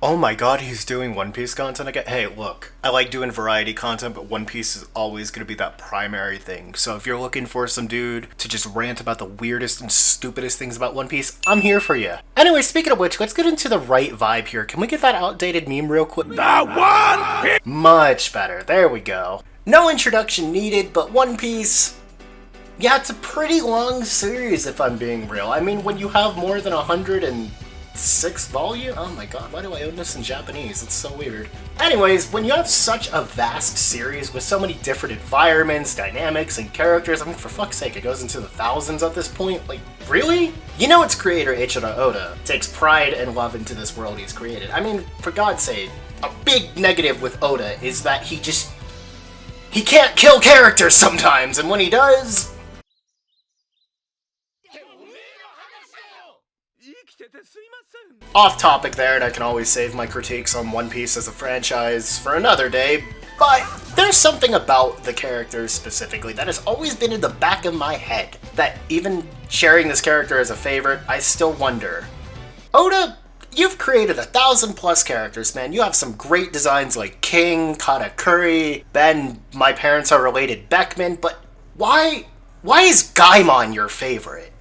Oh my god, he's doing One Piece content again? Hey, look, I like doing variety content, but One Piece is always going to be that primary thing. So if you're looking for some dude to just rant about the weirdest and stupidest things about One Piece, I'm here for you. Anyway, speaking of which, let's get into the right vibe here. Can we get that outdated meme real quick? The One Much better. There we go. No introduction needed, but One Piece... Yeah, it's a pretty long series if I'm being real. I mean, when you have more than 106 volume? Oh my god, why do I own this in Japanese? It's so weird. Anyways, when you have such a vast series with so many different environments, dynamics, and characters, I mean, for fuck's sake, it goes into the thousands at this point. Like, really? You know its creator, Eiichiro Oda, takes pride and love into this world he's created. I mean, for God's sake, a big negative with Oda is that he can't kill characters sometimes, and when he does... Off topic there, and I can always save my critiques on One Piece as a franchise for another day, but there's something about the characters specifically that has always been in the back of my head, that even sharing this character as a favorite, I still wonder. Oda, you've created 1,000+ characters, man. You have some great designs like King, Katakuri, Ben, my parents are related Beckman, but why is Gaimon your favorite?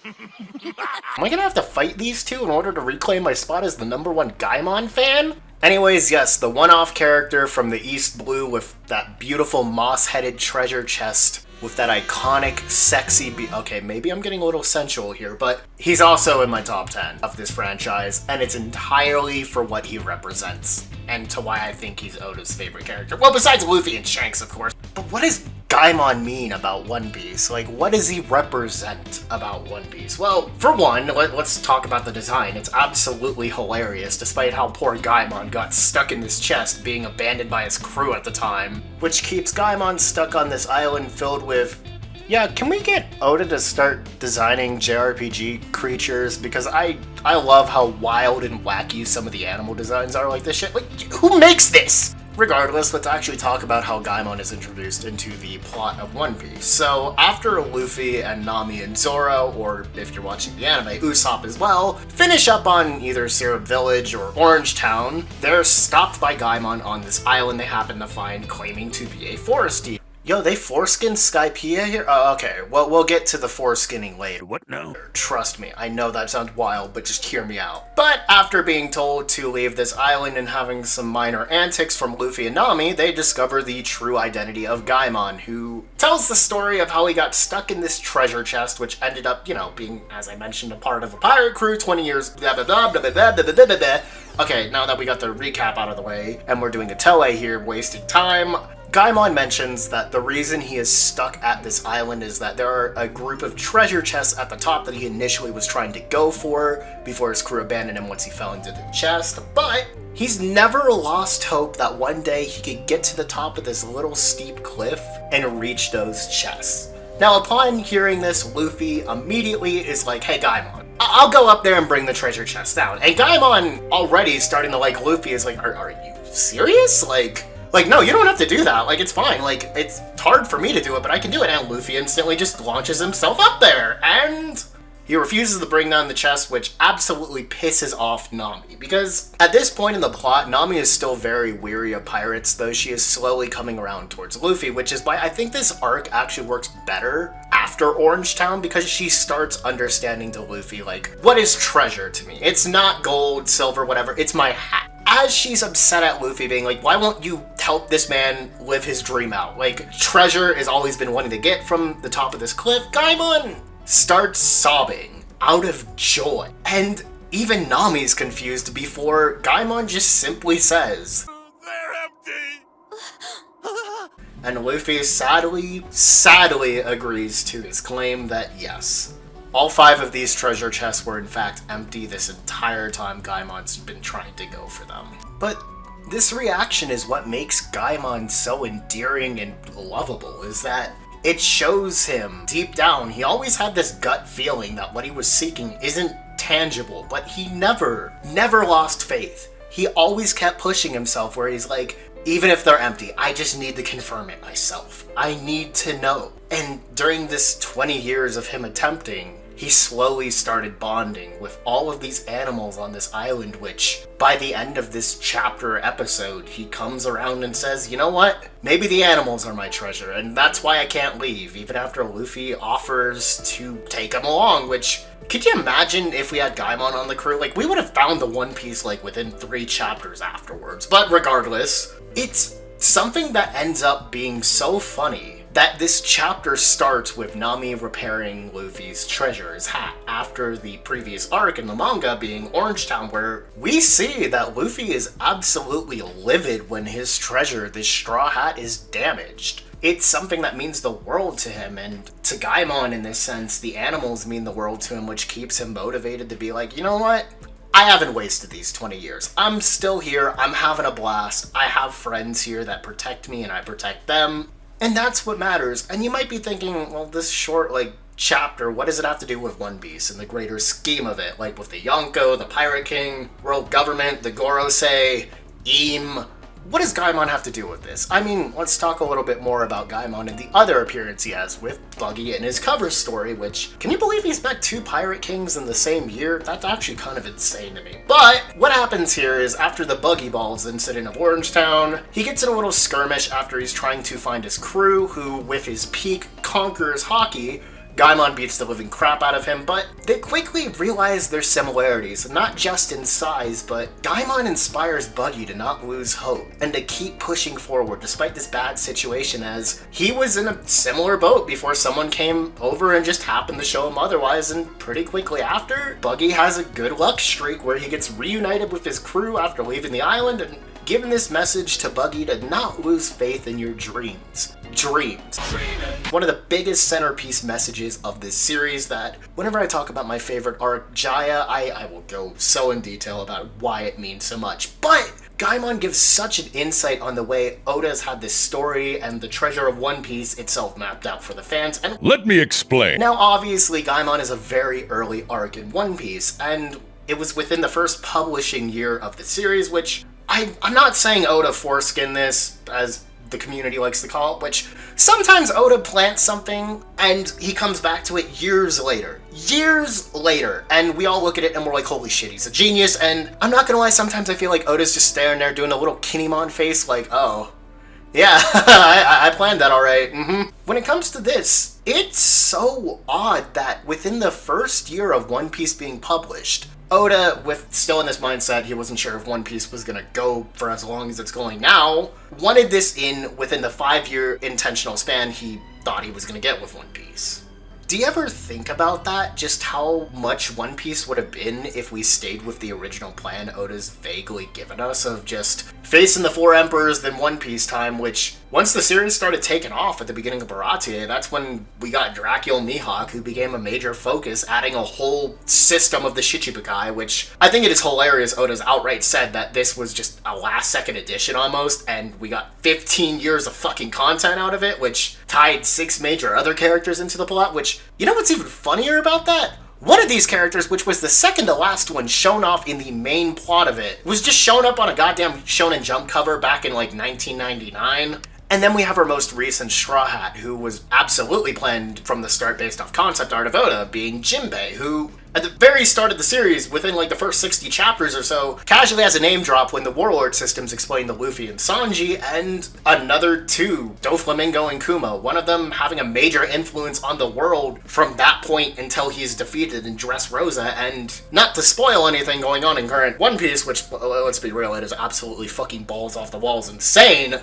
Am I gonna have to fight these two in order to reclaim my spot as the #1 Gaimon fan? Anyways, yes, the one-off character from the East Blue with that beautiful moss-headed treasure chest with that iconic, sexy okay, maybe I'm getting a little sensual here, but he's also in my top 10 of this franchise, and it's entirely for what he represents, and to why I think he's Oda's favorite character. Well, besides Luffy and Shanks, of course. But what does Gaimon mean about One Piece? Like, what does he represent about One Piece? Well, for one, let's talk about the design. It's absolutely hilarious, despite how poor Gaimon got stuck in this chest, being abandoned by his crew at the time, which keeps Gaimon stuck on this island filled with... Yeah, can we get Oda to start designing JRPG creatures? Because I love how wild and wacky some of the animal designs are like this shit. Like, who makes this? Regardless, let's actually talk about how Gaimon is introduced into the plot of One Piece. So, after Luffy and Nami and Zoro, or if you're watching the anime, Usopp as well, finish up on either Syrup Village or Orange Town, they're stopped by Gaimon on this island they happen to find claiming to be a forest deer. Yo, they foreskin Skypiea here? Oh, okay. Well, we'll get to the foreskinning later. What now? Trust me, I know that sounds wild, but just hear me out. But after being told to leave this island and having some minor antics from Luffy and Nami, they discover the true identity of Gaimon, who tells the story of how he got stuck in this treasure chest, which ended up, you know, being, as I mentioned, a part of a pirate crew 20 years, blah, blah, blah, blah, blah, blah, blah, blah, blah, blah. Okay, now that we got the recap out of the way, and we're doing a tele here, wasting time, Gaimon mentions that the reason he is stuck at this island is that there are a group of treasure chests at the top that he initially was trying to go for before his crew abandoned him once he fell into the chest, but he's never lost hope that one day he could get to the top of this little steep cliff and reach those chests. Now, upon hearing this, Luffy immediately is like, hey Gaimon, I'll go up there and bring the treasure chest down. And Gaimon, already starting to like Luffy, is like, are you serious? Like, no, you don't have to do that. Like, it's fine. Like, it's hard for me to do it, but I can do it. And Luffy instantly just launches himself up there. And he refuses to bring down the chest, which absolutely pisses off Nami. Because at this point in the plot, Nami is still very weary of pirates, though she is slowly coming around towards Luffy, which is why I think this arc actually works better after Orange Town, because she starts understanding to Luffy, like, what is treasure to me? It's not gold, silver, whatever. It's my hat. As she's upset at Luffy being like, why won't you help this man live his dream out? Like, treasure has always been wanting to get from the top of this cliff. Gaimon starts sobbing out of joy. And even Nami's confused before Gaimon just simply says, They're empty! And Luffy sadly agrees to his claim that yes, all 5 of these treasure chests were in fact empty this entire time Gaimon's been trying to go for them. But this reaction is what makes Gaimon so endearing and lovable, is that it shows him deep down he always had this gut feeling that what he was seeking isn't tangible, but he never lost faith. He always kept pushing himself where he's like, even if they're empty, I just need to confirm it myself. I need to know. And during this 20 years of him attempting, he slowly started bonding with all of these animals on this island, which by the end of this chapter episode, he comes around and says, you know what? Maybe the animals are my treasure, and that's why I can't leave, even after Luffy offers to take him along, which... Could you imagine if we had Gaimon on the crew? Like, we would have found the One Piece, like, within 3 chapters afterwards. But regardless, it's something that ends up being so funny that this chapter starts with Nami repairing Luffy's treasure, his hat, after the previous arc in the manga being Orangetown, where we see that Luffy is absolutely livid when his treasure, this straw hat, is damaged. It's something that means the world to him, and to Gaimon in this sense, the animals mean the world to him, which keeps him motivated to be like, you know what? I haven't wasted these 20 years. I'm still here, I'm having a blast, I have friends here that protect me and I protect them, and that's what matters. And you might be thinking, well, this short, chapter, what does it have to do with One Piece and the greater scheme of it? Like with the Yonko, the Pirate King, world government, the Gorosei, Im... What does Gaimon have to do with this? I mean, let's talk a little bit more about Gaimon and the other appearance he has with Buggy in his cover story, which, can you believe he's met 2 Pirate Kings in the same year? That's actually kind of insane to me. But, what happens here is, after the Buggy Balls incident of Orangetown, he gets in a little skirmish after he's trying to find his crew, who, with his peak, conquers Haki. Gaimon beats the living crap out of him, but they quickly realize their similarities, not just in size, but Gaimon inspires Buggy to not lose hope, and to keep pushing forward despite this bad situation, as he was in a similar boat before someone came over and just happened to show him otherwise, and pretty quickly after, Buggy has a good luck streak where he gets reunited with his crew after leaving the island, and giving this message to Buggy to not lose faith in your dreams. Dreams. One of the biggest centerpiece messages of this series that whenever I talk about my favorite arc, Jaya, I will go so in detail about why it means so much. But Gaimon gives such an insight on the way Oda's had this story and the treasure of One Piece itself mapped out for the fans. And let me explain. Now, obviously, Gaimon is a very early arc in One Piece, and it was within the first publishing year of the series, which I'm not saying Oda foreskin this, as the community likes to call it, which sometimes Oda plants something and he comes back to it years later. Years later. And we all look at it and we're like, holy shit, he's a genius. And I'm not gonna lie, sometimes I feel like Oda's just staring there doing a little Kinemon face like, oh, yeah, I planned that alright. When it comes to this, it's so odd that within the first year of One Piece being published, Oda, with still in this mindset, he wasn't sure if One Piece was gonna go for as long as it's going now, wanted this in within the 5-year intentional span he thought he was gonna get with One Piece. Do you ever think about that? Just how much One Piece would have been if we stayed with the original plan Oda's vaguely given us of just facing the 4 Emperors, then One Piece time, which, once the series started taking off at the beginning of Baratie, that's when we got Dracula Mihawk, who became a major focus, adding a whole system of the Shichibukai, which I think it is hilarious Oda's outright said that this was just a last-second addition almost, and we got 15 years of fucking content out of it, which tied 6 major other characters into the plot, which, you know what's even funnier about that? One of these characters, which was the second to last one shown off in the main plot of it, was just shown up on a goddamn Shonen Jump cover back in like 1999. And then we have our most recent Straw Hat, who was absolutely planned from the start based off concept art of Oda, being Jinbei, who, at the very start of the series, within like the first 60 chapters or so, casually has a name drop when the Warlord systems explain to Luffy and Sanji, and another 2, Doflamingo and Kuma, one of them having a major influence on the world from that point until he's defeated in Dressrosa, and not to spoil anything going on in current One Piece, which, let's be real, it is absolutely fucking balls off the walls insane.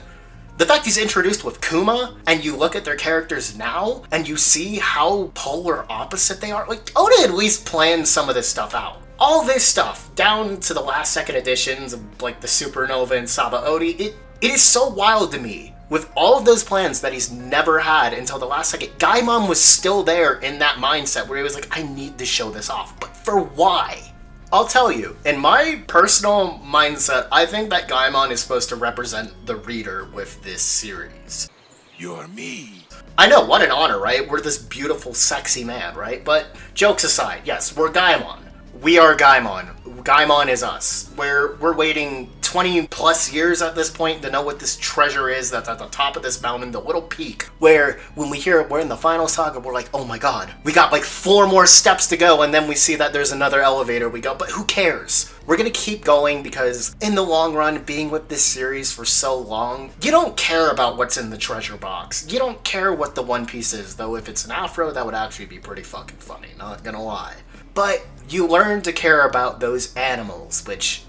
The fact he's introduced with Kuma, and you look at their characters now, and you see how polar opposite they are, like, Oda at least planned some of this stuff out. All this stuff, down to the last second editions of, like, the Supernova and Sabaody, it is so wild to me. With all of those plans that he's never had until the last second, Gaimon was still there in that mindset where he was like, I need to show this off, but for why? I'll tell you, in my personal mindset, I think that Gaimon is supposed to represent the reader with this series. You're me. I know, what an honor, right? We're this beautiful, sexy man, right? But jokes aside, yes, we're Gaimon. We are Gaimon. Gaimon is us. We're waiting 20 plus years at this point to know what this treasure is that's at the top of this mountain, the little peak, where when we hear we're in the final saga, we're like, oh my god, we got like 4 more steps to go, and then we see that there's another elevator we go, but who cares? We're gonna keep going because in the long run, being with this series for so long, you don't care about what's in the treasure box. You don't care what the One Piece is, though if it's an afro, that would actually be pretty fucking funny, not gonna lie. But you learn to care about those animals, which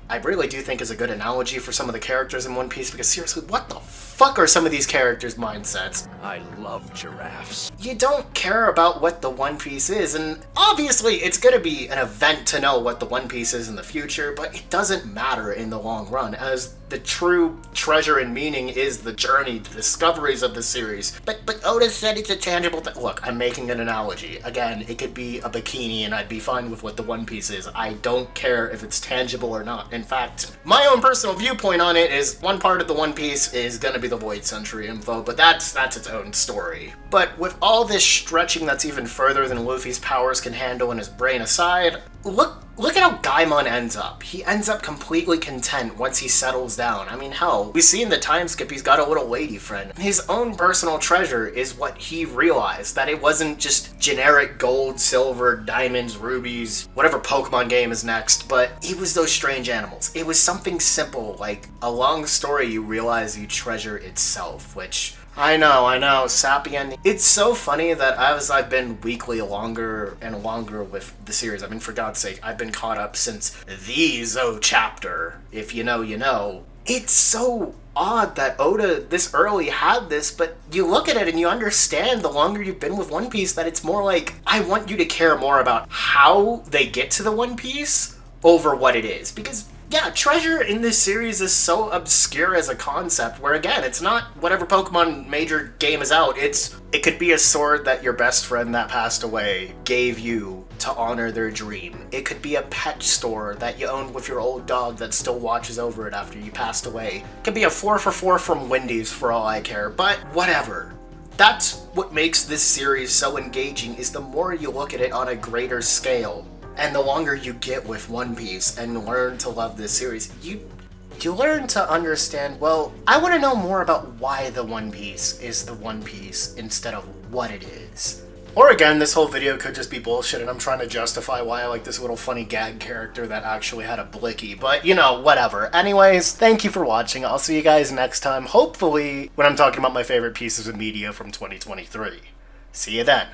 I really do think is a good analogy for some of the characters in One Piece, because seriously, what the fuck are some of these characters' mindsets? I love giraffes. You don't care about what the One Piece is, and obviously it's gonna be an event to know what the One Piece is in the future, but it doesn't matter in the long run, as the true treasure and meaning is the journey, the discoveries of the series. But Oda said it's a tangible thing. Look, I'm making an analogy. Again, it could be a bikini and I'd be fine with what the One Piece is. I don't care if it's tangible or not. In fact, my own personal viewpoint on it is one part of the One Piece is gonna be the Void Century info, but that's its own story. But with all this stretching that's even further than Luffy's powers can handle in his brain aside, look at how Gaimon ends up. He ends up completely content once he settles down. I mean, hell, we see in the time skip he's got a little lady friend. His own personal treasure is what he realized, that it wasn't just generic gold, silver, diamonds, rubies, whatever Pokemon game is next, but it was those strange animals. It was something simple, like a long story you realize you treasure itself, which I know, Sapien. It's so funny that as I've been weekly longer and longer with the series, I mean, for God's sake, I've been caught up since the Zo chapter. If you know, you know. It's so odd that Oda this early had this, but you look at it and you understand the longer you've been with One Piece that it's more like, I want you to care more about how they get to the One Piece over what it is. Because yeah, treasure in this series is so obscure as a concept, where again, it's not whatever Pokemon major game is out, it could be a sword that your best friend that passed away gave you to honor their dream. It could be a pet store that you owned with your old dog that still watches over it after you passed away. It could be a 4 for 4 from Wendy's for all I care, but whatever. That's what makes this series so engaging, is the more you look at it on a greater scale. And the longer you get with One Piece and learn to love this series, you learn to understand, well, I want to know more about why the One Piece is the One Piece instead of what it is. Or again, this whole video could just be bullshit and I'm trying to justify why I like this little funny gag character that actually had a blicky, but you know, whatever. Anyways, thank you for watching. I'll see you guys next time, hopefully when I'm talking about my favorite pieces of media from 2023. See you then.